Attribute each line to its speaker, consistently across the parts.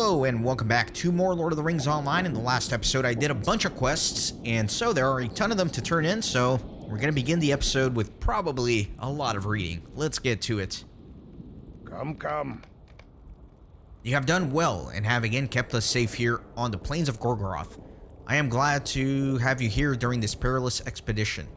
Speaker 1: Hello and welcome back to more Lord of the Rings Online. In the last episode I did a bunch of quests, and so there are a ton of them to turn in, so we're going to begin the episode with probably a lot of reading. Let's get to it.
Speaker 2: Come.
Speaker 1: You have done well and have again kept us safe here on the plains of Gorgoroth. I am glad to have you here during this perilous expedition.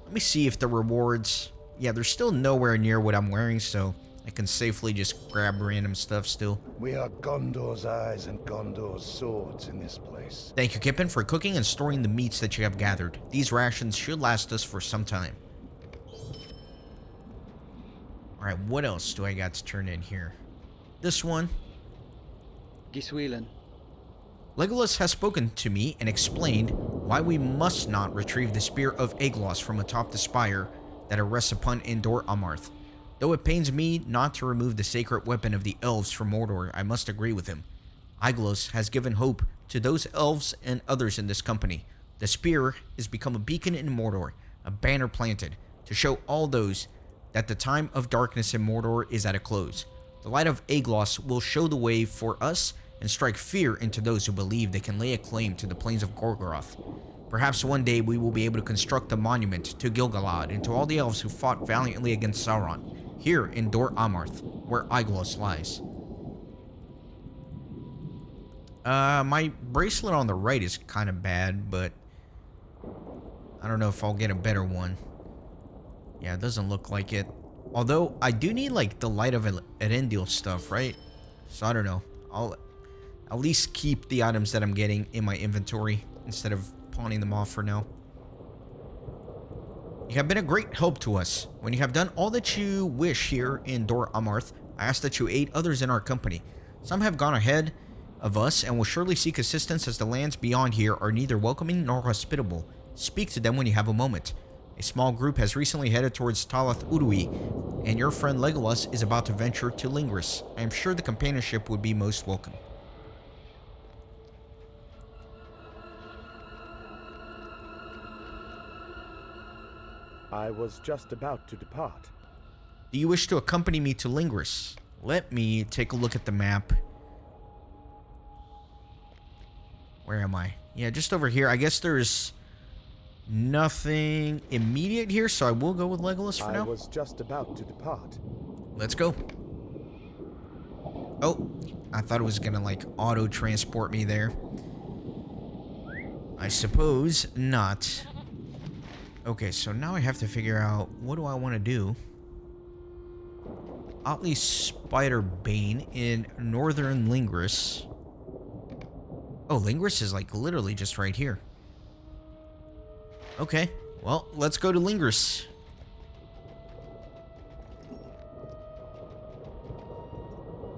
Speaker 1: Let me see if the rewards... Yeah, they're still nowhere near what I'm wearing, so I can safely just grab random stuff still.
Speaker 2: We are Gondor's eyes and Gondor's swords in this place.
Speaker 1: Thank you, Kippen, for cooking and storing the meats that you have gathered. These rations should last us for some time. Alright, what else do I got to turn in here? This one.
Speaker 3: Giswilen.
Speaker 1: Legolas has spoken to me and explained why we must not retrieve the Spear of Aeglos from atop the spire that rests upon Endor Amarth. Though it pains me not to remove the sacred weapon of the elves from Mordor, I must agree with him. Aeglos has given hope to those elves and others in this company. The spear has become a beacon in Mordor, a banner planted, to show all those that the time of darkness in Mordor is at a close. The light of Aeglos will show the way for us and strike fear into those who believe they can lay a claim to the plains of Gorgoroth. Perhaps one day we will be able to construct a monument to Gil-galad and to all the elves who fought valiantly against Sauron, here in Dor Amarth, where Aeglos lies. My bracelet on the right is kind of bad, but I don't know if I'll get a better one. Yeah, it doesn't look like it. Although, I do need, like, the Light of Elendil stuff, right? So, I don't know. I'll at least keep the items that I'm getting in my inventory instead of pawning them off for now. You have been a great help to us. When you have done all that you wish here in Dor Amarth, I ask that you aid others in our company. Some have gone ahead of us and will surely seek assistance, as the lands beyond here are neither welcoming nor hospitable. Speak to them when you have a moment. A small group has recently headed towards Talath Urui, and your friend Legolas is about to venture to Lingris. I am sure the companionship would be most welcome.
Speaker 2: I was just about to depart.
Speaker 1: Do you wish to accompany me to Lingris? Let me take a look at the map. Where am I? Yeah, just over here. I guess there's nothing immediate here, so I will go with Legolas for now.
Speaker 2: I was just about to depart.
Speaker 1: Let's go. Oh, I thought it was gonna, like, auto-transport me there. I suppose not. Okay, so now I have to figure out, what do I want to do? Otley Spiderbane in northern Lingris. Oh, Lingris is, like, literally just right here. Okay, well, let's go to Lingris.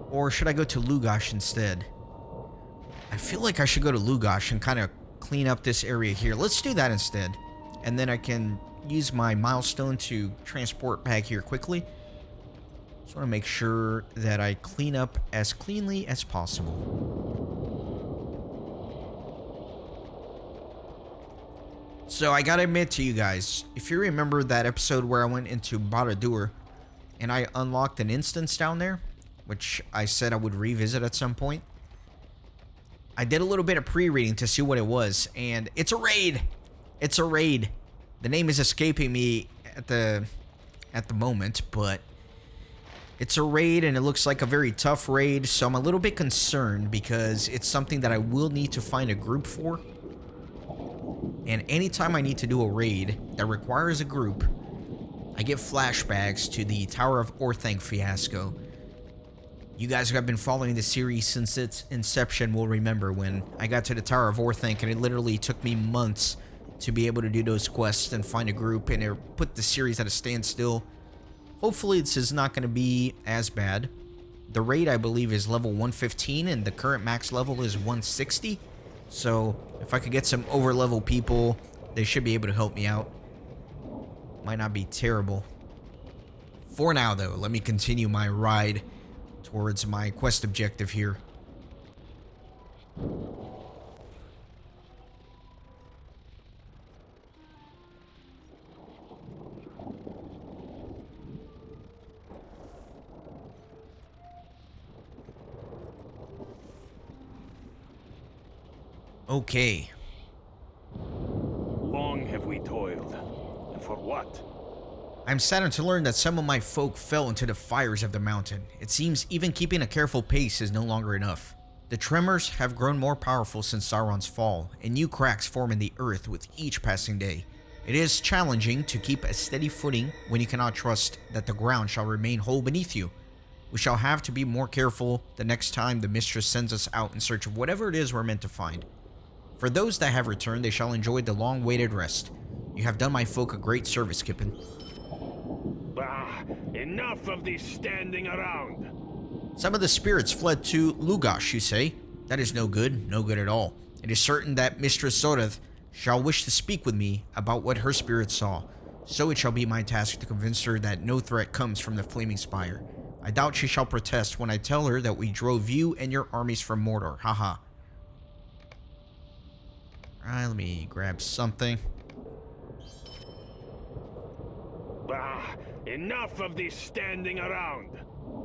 Speaker 1: Or should I go to Lûghash instead? I feel like I should go to Lûghash and kind of clean up this area here. Let's do that instead. And then I can use my milestone to transport back here quickly. Just want to make sure that I clean up as cleanly as possible. So I gotta admit to you guys, if you remember that episode where I went into Barad-dûr and I unlocked an instance down there, which I said I would revisit at some point, I did a little bit of pre-reading to see what it was, and it's a raid! It's a raid. The name is escaping me at the moment, but it's a raid and it looks like a very tough raid, so I'm a little bit concerned because it's something that I will need to find a group for. And anytime I need to do a raid that requires a group, I get flashbacks to the Tower of Orthanc fiasco. You guys who have been following the series since its inception will remember when I got to the Tower of Orthanc and it literally took me months to be able to do those quests and find a group, and it put the series at a standstill. Hopefully this is not going to be as bad. The raid, I believe, is level 115 and the current max level is 160. So if I could get some over level people, they should be able to help me out. Might not be terrible. For now though, let me continue my ride towards my quest objective here. Okay.
Speaker 4: Long have we toiled, and for what?
Speaker 1: I'm saddened to learn that some of my folk fell into the fires of the mountain. It seems even keeping a careful pace is no longer enough. The tremors have grown more powerful since Sauron's fall, and new cracks form in the earth with each passing day. It is challenging to keep a steady footing when you cannot trust that the ground shall remain whole beneath you. We shall have to be more careful the next time the mistress sends us out in search of whatever it is we're meant to find. For those that have returned, they shall enjoy the long-awaited rest. You have done my folk a great service, Kippen.
Speaker 4: Bah, enough of this standing around.
Speaker 1: Some of the spirits fled to Lûghash, you say? That is no good at all. It is certain that Mistress Zorath shall wish to speak with me about what her spirit saw. So it shall be my task to convince her that no threat comes from the Flaming Spire. I doubt she shall protest when I tell her that we drove you and your armies from Mordor. Haha. Alright, let me grab something.
Speaker 4: Bah, enough of this standing around.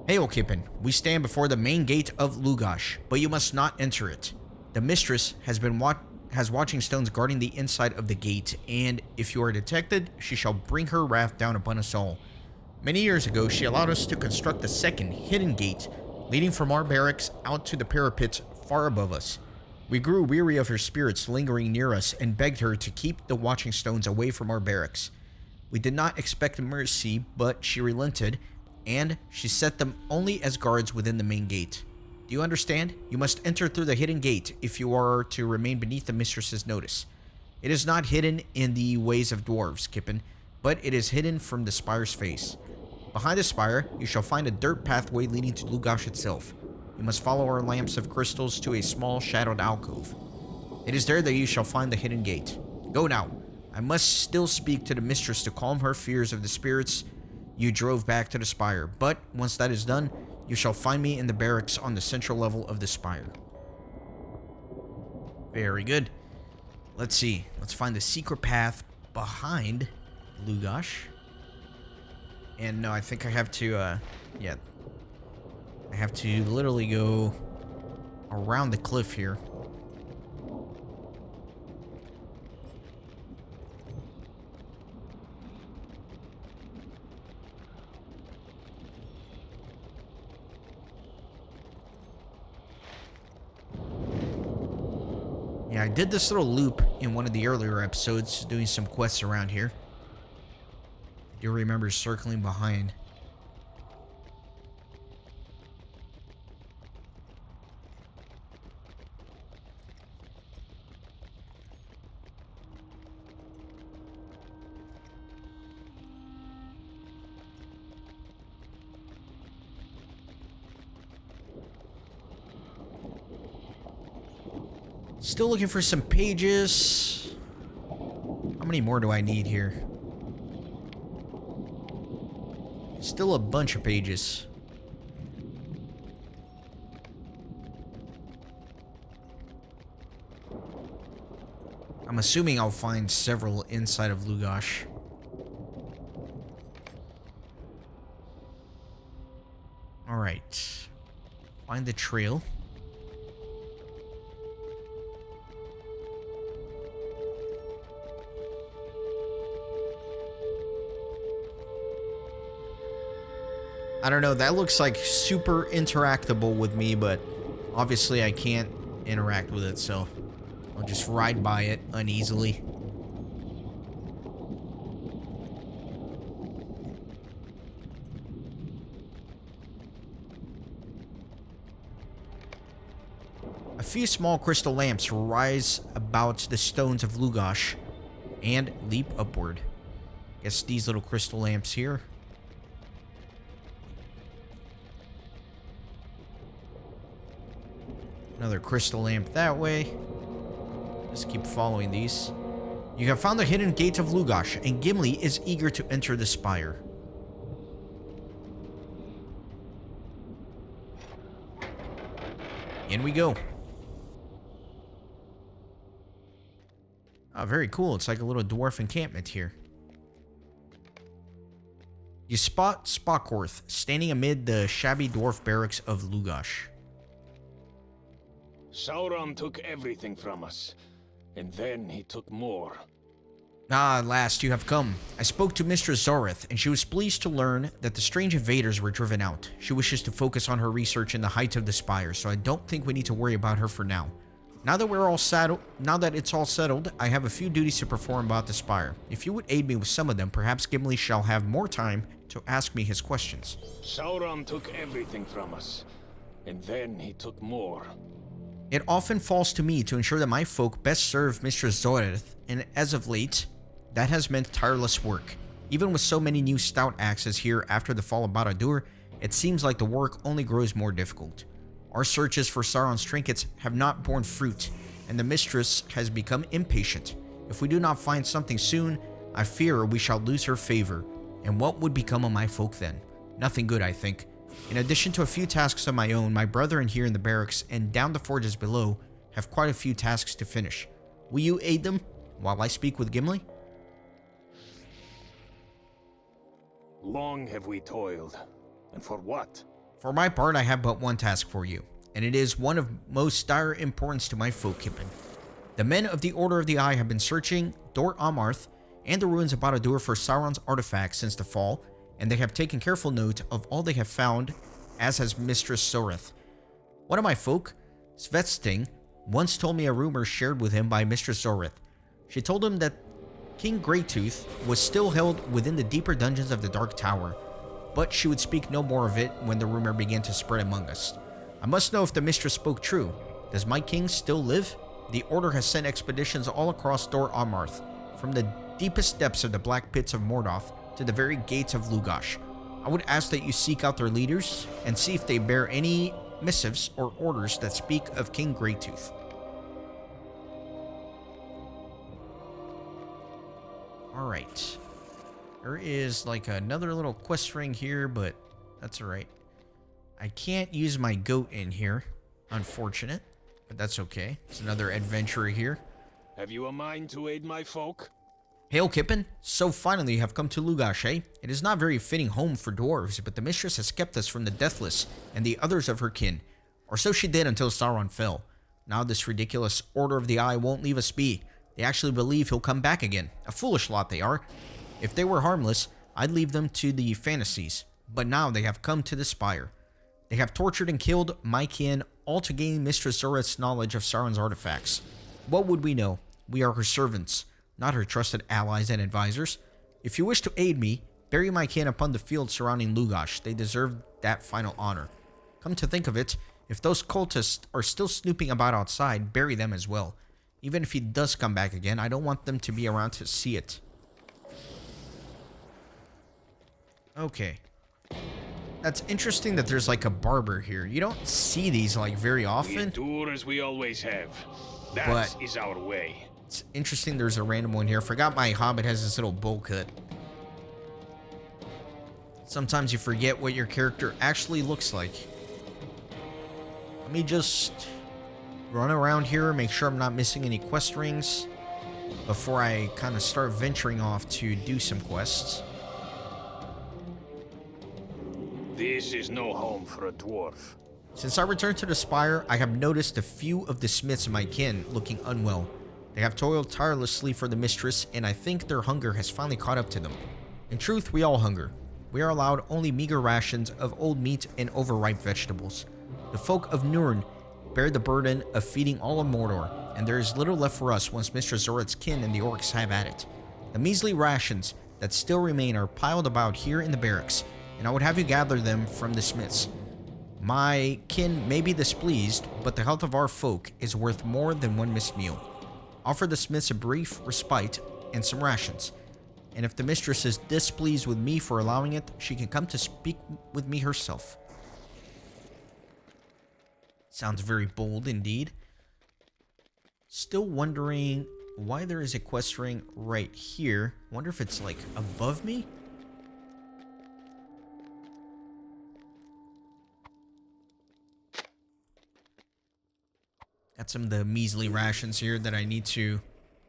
Speaker 1: Hail, Kippen. We stand before the main gate of Lûghash, but you must not enter it. The mistress has watching stones guarding the inside of the gate, and if you are detected, she shall bring her wrath down upon us all. Many years ago, she allowed us to construct the second hidden gate, leading from our barracks out to the parapet far above us. We grew weary of her spirits lingering near us and begged her to keep the watching stones away from our barracks. We did not expect mercy, but she relented, and she set them only as guards within the main gate. Do you understand? You must enter through the hidden gate if you are to remain beneath the mistress's notice. It is not hidden in the ways of dwarves, Kippen, but it is hidden from the spire's face. Behind the spire, you shall find a dirt pathway leading to Lûghash itself. You must follow our lamps of crystals to a small shadowed alcove. It is there that you shall find the hidden gate. Go now. I must still speak to the mistress to calm her fears of the spirits you drove back to the spire, but once that is done, you shall find me in the barracks on the central level of the spire. Very good. Let's see. Let's find the secret path behind Lûghash. And no, I think I have to, yeah. I have to literally go around the cliff here. Yeah, I did this little loop in one of the earlier episodes, doing some quests around here. I do remember circling behind. Still looking for some pages. How many more do I need here? Still a bunch of pages. I'm assuming I'll find several inside of Lûghash. Alright. Find the trail. I don't know, that looks like super interactable with me, but obviously I can't interact with it, so I'll just ride by it uneasily. A few small crystal lamps rise about the stones of Lûghash and leap upward. Guess these little crystal lamps here. Another crystal lamp that way. Just keep following these. You have found the hidden gate of Lûghash, and Gimli is eager to enter the spire. In we go. Oh, very cool. It's like a little dwarf encampment here. You spot Spockhorth standing amid the shabby dwarf barracks of Lûghash.
Speaker 4: Sauron took everything from us, and then he took more.
Speaker 1: Ah, at last you have come. I spoke to Mistress Zorith, and she was pleased to learn that the strange invaders were driven out. She wishes to focus on her research in the height of the spire, so I don't think we need to worry about her for now. Now that it's all settled, I have a few duties to perform about the spire. If you would aid me with some of them, perhaps Gimli shall have more time to ask me his questions.
Speaker 4: Sauron took everything from us, and then he took more.
Speaker 1: It often falls to me to ensure that my folk best serve Mistress Zorith, and as of late, that has meant tireless work. Even with so many new stout axes here after the fall of Barad-dûr, it seems like the work only grows more difficult. Our searches for Sauron's trinkets have not borne fruit, and the mistress has become impatient. If we do not find something soon, I fear we shall lose her favor. And what would become of my folk then? Nothing good, I think. In addition to a few tasks of my own, my brethren here in the barracks and down the forges below have quite a few tasks to finish. Will you aid them while I speak with Gimli?
Speaker 4: Long have we toiled, and for what?
Speaker 1: For my part, I have but one task for you, and it is one of most dire importance to my folk, Kippen. The men of the Order of the Eye have been searching Dor Amarth and the ruins of Barad-dûr for Sauron's artifacts since the fall, and they have taken careful note of all they have found, as has Mistress Zorith. One of my folk, Svetsting, once told me a rumor shared with him by Mistress Zorith. She told him that King Greytooth was still held within the deeper dungeons of the Dark Tower, but she would speak no more of it when the rumor began to spread among us. I must know if the mistress spoke true. Does my king still live? The Order has sent expeditions all across Dor Amarth, from the deepest depths of the black pits of Mordor to the very gates of Lûghash. I would ask that you seek out their leaders and see if they bear any missives or orders that speak of King Greytooth. Alright. There is like another little quest ring here, but that's alright. I can't use my goat in here. Unfortunate. But that's okay. It's another adventurer here.
Speaker 4: Have you a mind to aid my folk?
Speaker 1: Hail, Kippen. So finally you have come to Lûghash, eh? It is not very fitting home for dwarves, but the mistress has kept us from the Deathless and the others of her kin. Or so she did until Sauron fell. Now this ridiculous Order of the Eye won't leave us be. They actually believe he'll come back again. A foolish lot they are. If they were harmless, I'd leave them to the fantasies. But now they have come to the spire. They have tortured and killed my kin, all to gain Mistress Zorith's knowledge of Sauron's artifacts. What would we know? We are her servants, not her trusted allies and advisors. If you wish to aid me, bury my kin upon the field surrounding Lûghash. They deserve that final honor. Come to think of it, if those cultists are still snooping about outside, bury them as well. Even if he does come back again, I don't want them to be around to see it. Okay. That's interesting that there's like a barber here. You don't see these like very
Speaker 4: We
Speaker 1: often.
Speaker 4: endure as we always have. That
Speaker 1: But-
Speaker 4: is our way.
Speaker 1: It's interesting there's a random one here. Forgot my hobbit has this little bowl cut. Sometimes you forget what your character actually looks like. Let me just run around here, make sure I'm not missing any quest rings before I kind of start venturing off to do some quests.
Speaker 4: This is no home for a dwarf.
Speaker 1: Since I returned to the spire, I have noticed a few of the smiths of my kin looking unwell. They have toiled tirelessly for the mistress, and I think their hunger has finally caught up to them. In truth, we all hunger. We are allowed only meager rations of old meat and overripe vegetables. The folk of Nûrn bear the burden of feeding all of Mordor, and there is little left for us once Mistress Zorith's kin and the orcs have at it. The measly rations that still remain are piled about here in the barracks, and I would have you gather them from the smiths. My kin may be displeased, but the health of our folk is worth more than one missed meal. Offer the smiths a brief respite and some rations, and if the mistress is displeased with me for allowing it, she can come to speak with me herself. Sounds very bold indeed. Still wondering why there is a quest ring right here. Wonder if it's like above me? Got some of the measly rations here that I need to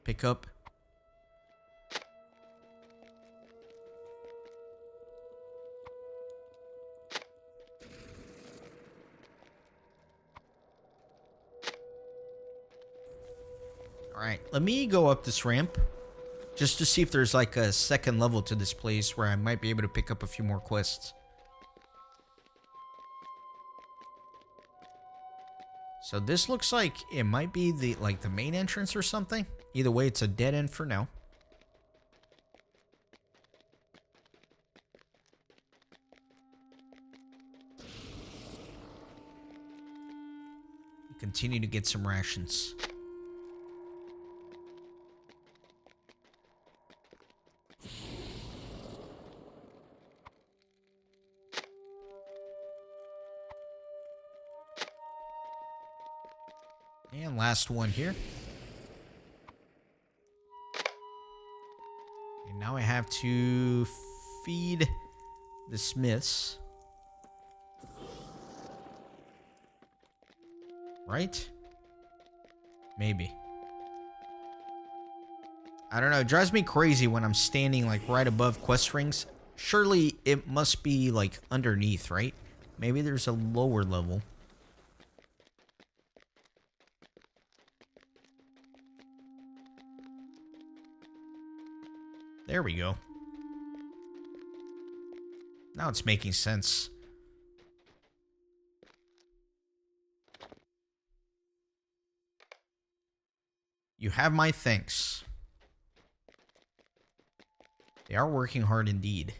Speaker 1: pick up. let me go up this ramp just to see if there's like a second level to this place where I might be able to pick up a few more quests. So this looks like it might be the main entrance or something. Either way, it's a dead end for now. Continue to get some rations. And last one here. And now I have to feed the smiths. Right? Maybe. I don't know. It drives me crazy when I'm standing like right above quest rings. Surely it must be like underneath, right? Maybe there's a lower level. There we go. Now it's making sense. You have my thanks. They are working hard indeed.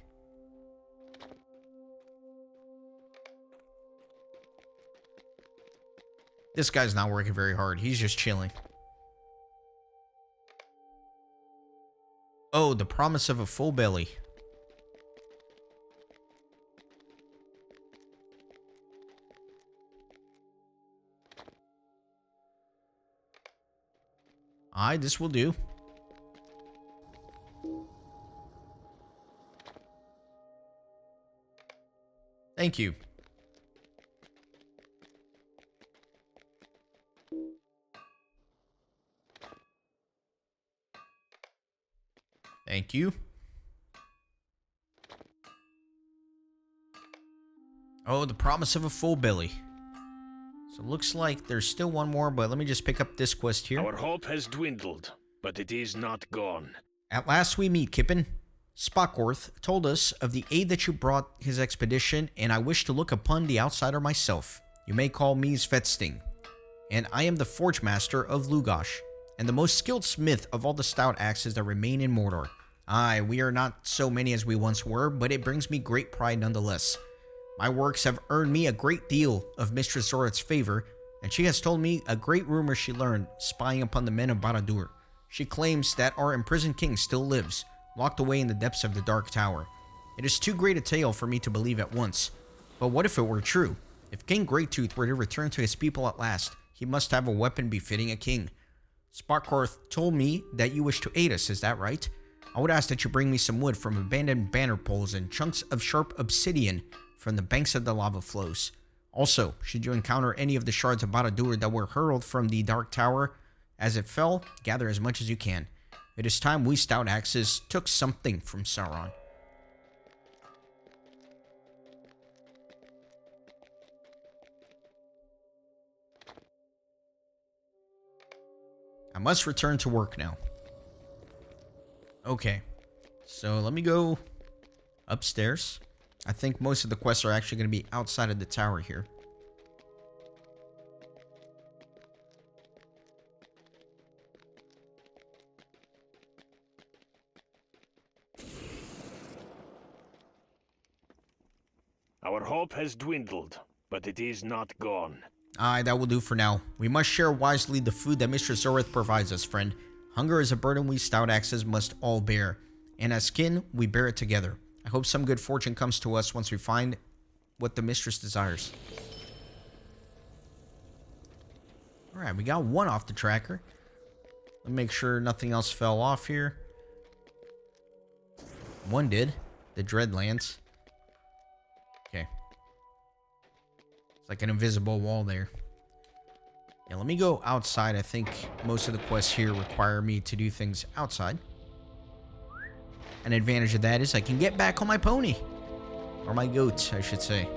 Speaker 1: This guy's not working very hard. He's just chilling. Oh, the promise of a full belly. Aye, this will do. Thank you. Thank you. Oh, the promise of a full belly. So it looks like there's still one more, but let me just pick up this quest here.
Speaker 4: Our hope has dwindled, but it is not gone.
Speaker 1: At last we meet, Kippen. Spockworth told us of the aid that you brought his expedition, and I wish to look upon the outsider myself. You may call me Svetsting, and I am the Forge Master of Lûghash, and the most skilled smith of all the stout axes that remain in Mordor. Aye, we are not so many as we once were, but it brings me great pride nonetheless. My works have earned me a great deal of Mistress Zora's favor, and she has told me a great rumor she learned spying upon the men of Barad-dûr. She claims that our imprisoned king still lives, locked away in the depths of the Dark Tower. It is too great a tale for me to believe at once. But what if it were true? If King Greattooth were to return to his people at last, he must have a weapon befitting a king. Spockworth told me that you wish to aid us, is that right? I would ask that you bring me some wood from abandoned banner poles and chunks of sharp obsidian from the banks of the lava flows. Also, should you encounter any of the shards of Barad-dûr that were hurled from the Dark Tower as it fell, gather as much as you can. It is time we stout axes took something from Sauron. I must return to work now. Okay, so let me go upstairs. I think most of the quests are actually going to be outside of the tower here.
Speaker 4: Our hope has dwindled, but it is not gone.
Speaker 1: Aye, that will do for now. We must share wisely the food that Mistress Zora provides us, friend. Hunger is a burden we stout axes must all bear, and as kin, we bear it together. I hope some good fortune comes to us once we find what the mistress desires. Alright, we got one off the tracker. Let me make sure nothing else fell off here. One did. The Dreadlands. Okay. It's like an invisible wall there. Yeah, let me go outside. I think most of the quests here require me to do things outside. An advantage of that is I can get back on my pony. Or my goat, I should say.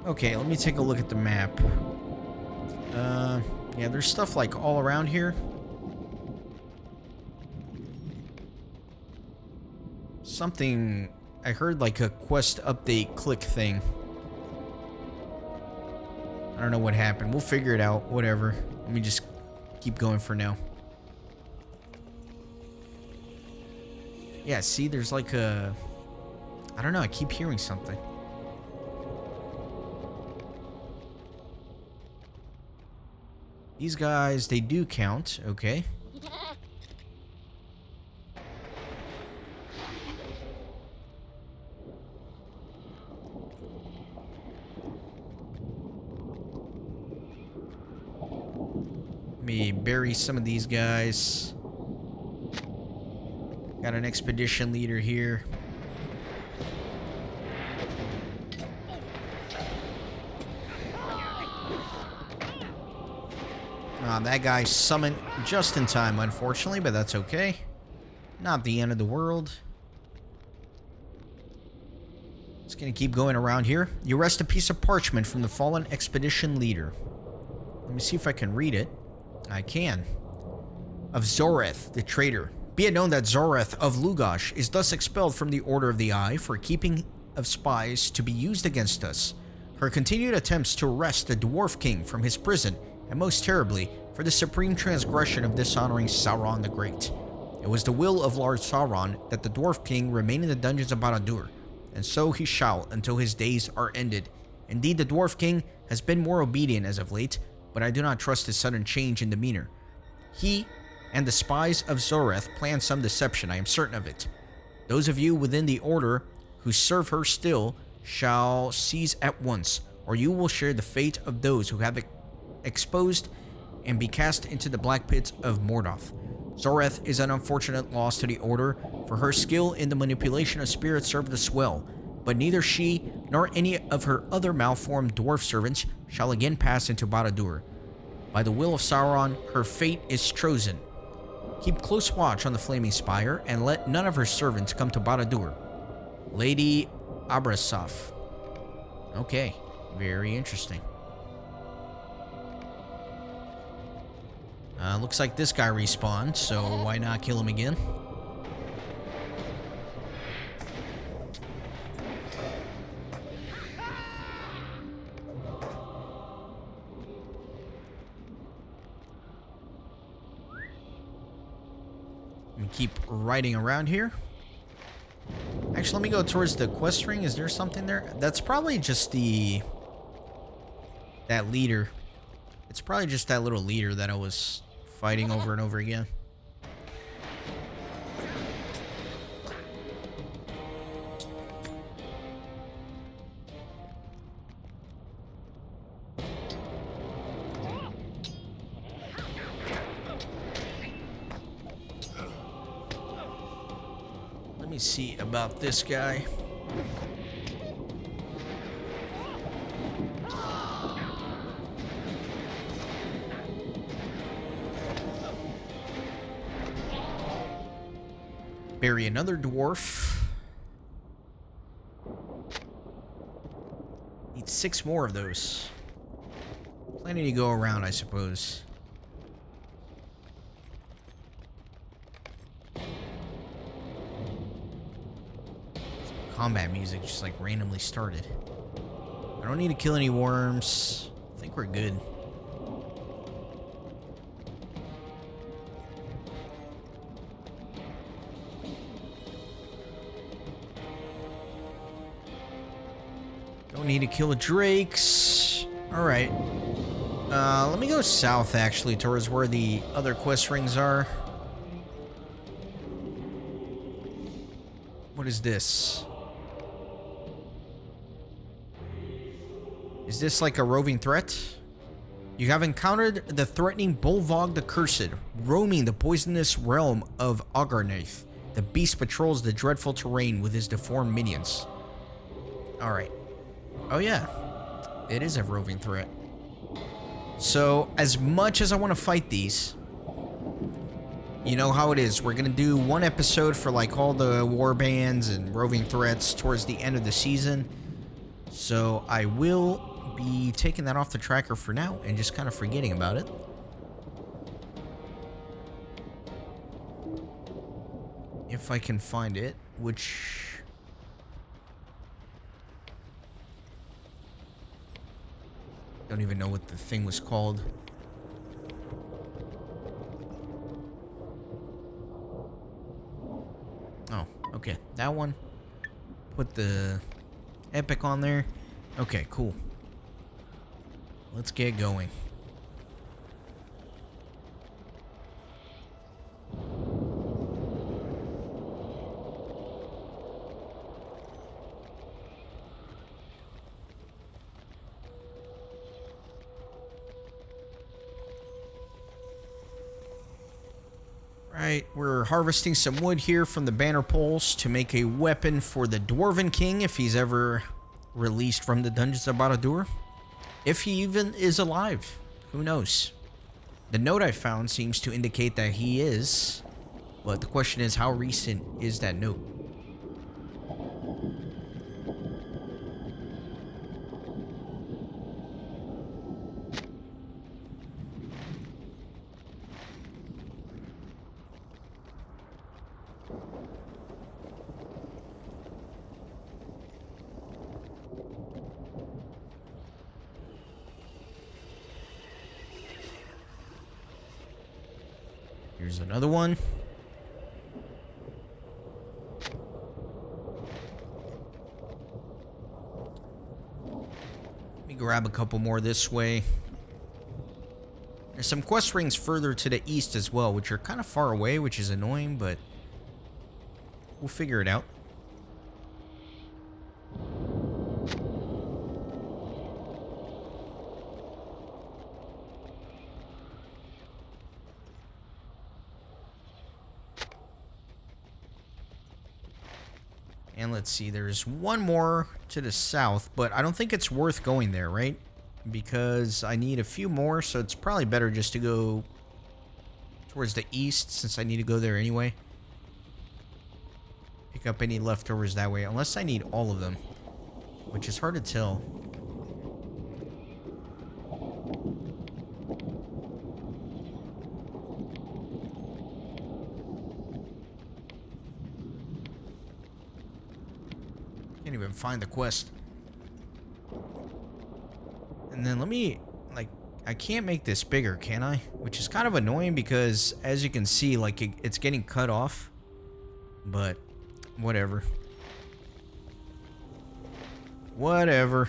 Speaker 1: Okay, let me take a look at the map. Yeah, there's stuff like all around here. Something... I heard like a quest update click thing. I don't know what happened. We'll figure it out. Whatever. Let me just keep going for now. Yeah, see, there's like a... I don't know, I keep hearing something. These guys, they do count. Okay. Let me bury some of these guys. Got an expedition leader here. That guy summoned just in time, unfortunately, but that's okay. Not the end of the world. Just gonna keep going around here. You wrest a piece of parchment from the fallen expedition leader. Let me see if I can read it. I can. Of Zoreth, the traitor. Be it known that Zoreth of Lûghash is thus expelled from the Order of the Eye for keeping of spies to be used against us. Her continued attempts to arrest the Dwarf King from his prison, and most terribly, for the supreme transgression of dishonoring Sauron the Great. It was the will of Lord Sauron that the Dwarf King remain in the dungeons of Barad-dûr, and so he shall until his days are ended. Indeed, the Dwarf King has been more obedient as of late, but I do not trust his sudden change in demeanor. He and the spies of Zoreth plan some deception, I am certain of it. Those of you within the Order who serve her still shall cease at once, or you will share the fate of those who have exposed and be cast into the black pits of Mordor. Zoreth is an unfortunate loss to the Order, for her skill in the manipulation of spirits served us well, but neither she nor any of her other malformed dwarf servants shall again pass into Barad-dûr. By the will of Sauron, her fate is chosen. Keep close watch on the Flaming Spire, and let none of her servants come to Barad-dûr. Lady Abrasaf. Okay, very interesting. Looks like this guy respawned, so why not kill him again? Let me keep riding around here. Actually, let me go towards the quest ring. Is there something there? That's probably just that leader. It's probably just that little leader that I was fighting over and over again. Let me see about this guy. Bury another dwarf. Need 6 more of those. Plenty to go around, I suppose. Combat music just like randomly started. I don't need to kill any worms. I think we're good. Don't need to kill the drakes. Alright. Let me go south, actually, towards where the other quest rings are. What is this? Is this like a roving threat? You have encountered the threatening Bolvog the Cursed, roaming the poisonous realm of Ogarnath. The beast patrols the dreadful terrain with his deformed minions. Alright. Oh yeah, it is a roving threat. So, as much as I want to fight these, you know how it is. We're going to do one episode for like all the war bands and roving threats towards the end of the season. So, I will be taking that off the tracker for now and just kind of forgetting about it. If I can find it, which... don't even know what the thing was called. Oh, okay. That one. Put the epic on there. Okay, cool. Let's get going. Right, we're harvesting some wood here from the banner poles to make a weapon for the Dwarven King if he's ever released from the dungeons of Barad-dûr. If he even is alive, who knows? The note I found seems to indicate that he is, but the question is, how recent is that note? Here's another one. Let me grab a couple more this way. There's some quest rings further to the east as well, which are kind of far away, which is annoying, but we'll figure it out. And let's see, there's one more to the south, but I don't think it's worth going there, right? Because I need a few more, so it's probably better just to go towards the east, since I need to go there anyway. Pick up any leftovers that way, unless I need all of them, which is hard to tell. Can't even find the quest. And then let me, like, I can't make this bigger, can I? Which is kind of annoying because, as you can see, like, it's getting cut off. But, whatever. Whatever.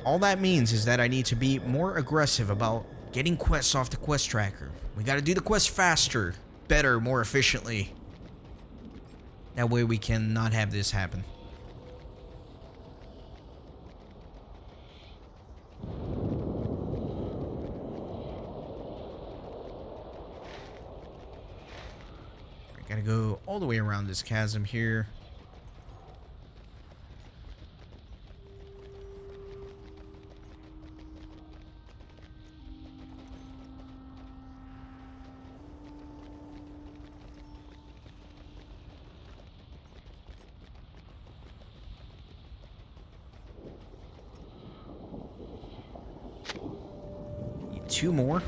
Speaker 1: All that means is that I need to be more aggressive about getting quests off the quest tracker. We gotta do the quest faster, better, more efficiently. That way we can not have this happen. I gotta go all the way around this chasm here. Two more.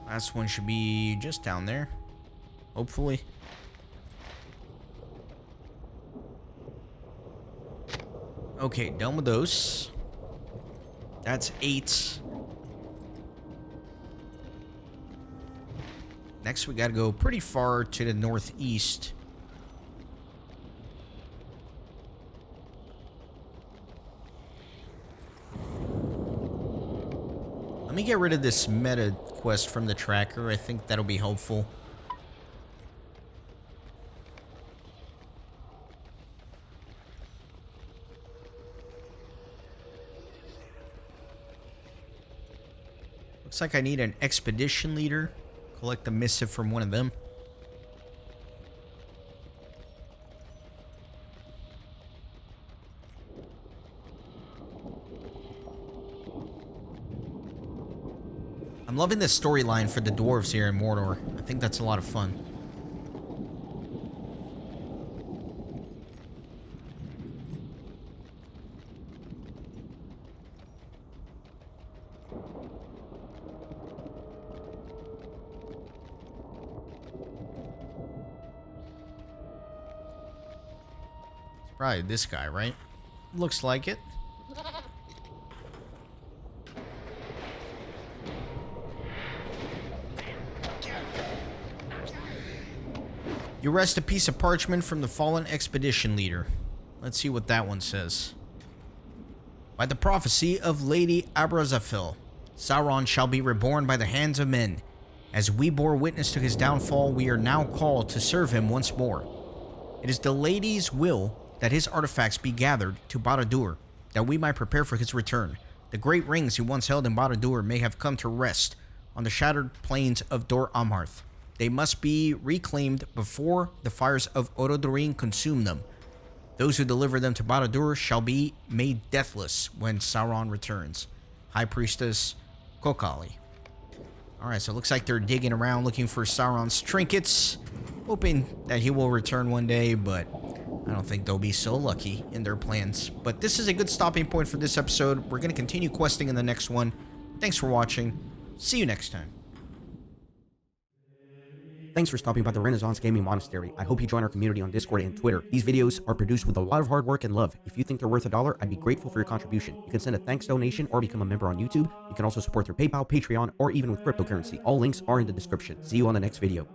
Speaker 1: Last one should be just down there, hopefully. Okay, done with those. That's 8. Next, we gotta go pretty far to the northeast. Let me get rid of this meta quest from the tracker. I think that'll be helpful. Looks like I need an expedition leader collect the missive from one of them. I'm loving this storyline for the dwarves here in Mordor. I think that's a lot of fun. It's probably this guy, right? Looks like it. You wrest a piece of parchment from the fallen expedition leader. Let's see what that one says. By the prophecy of Lady Abrazafil, Sauron shall be reborn by the hands of men. As we bore witness to his downfall, we are now called to serve him once more. It is the lady's will that his artifacts be gathered to Barad-dûr, that we might prepare for his return. The great rings he once held in Barad-dûr may have come to rest on the shattered plains of Dor Amharth. They must be reclaimed before the fires of Orodruin consume them. Those who deliver them to Barad-dûr shall be made deathless when Sauron returns. High Priestess Kokali. Alright, so it looks like they're digging around looking for Sauron's trinkets, hoping that he will return one day, but I don't think they'll be so lucky in their plans. But this is a good stopping point for this episode. We're going to continue questing in the next one. Thanks for watching. See you next time.
Speaker 5: Thanks for stopping by the Renaissance Gaming Monastery. I hope you join our community on Discord and Twitter. These videos are produced with a lot of hard work and love. If you think they're worth $1, I'd be grateful for your contribution. You can send a thanks donation or become a member on YouTube. You can also support through PayPal, Patreon, or even with cryptocurrency. All links are in the description. See you on the next video.